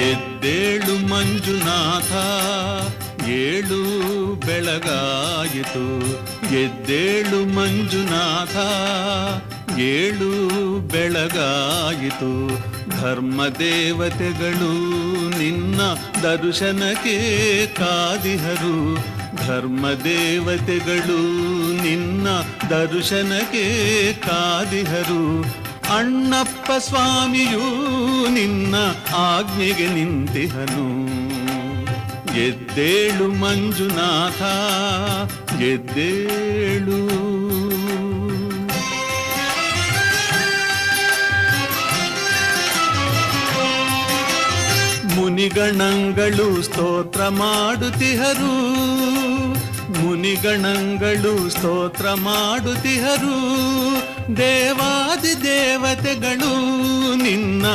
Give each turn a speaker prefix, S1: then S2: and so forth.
S1: ಎದ್ದೇಳು ಮಂಜುನಾಥ, ಏಳು ಬೆಳಗಾಯಿತು. ಎದ್ದೇಳು ಮಂಜುನಾಥ, ಏಳು ಬೆಳಗಾಯಿತು. ಧರ್ಮದೇವತೆಗಳು ನಿನ್ನ ದರ್ಶನಕ್ಕೆ ಕಾದಿಹರು. ಧರ್ಮದೇವತೆಗಳು ನಿನ್ನ ದರ್ಶನಕ್ಕೆ ಕಾದಿಹರು. ಅಣ್ಣಪ್ಪ ಸ್ವಾಮಿಯೂ ನಿನ್ನ ಆಜ್ಞೆಗೆ ನಿಂತಿಹನು. ಎದ್ದೇಳು ಮಂಜುನಾಥ, ಎದ್ದೇಳು. ಮುನಿಗಣಗಳು ಸ್ತೋತ್ರ ಮಾಡುತ್ತಿಹರು. ಮುನಿಗಣಗಳು ಸ್ತೋತ್ರ ಮಾಡುತ್ತಿಹರು. ದೇವಾದಿ ದೇವತೆಗಳು ನಿನ್ನ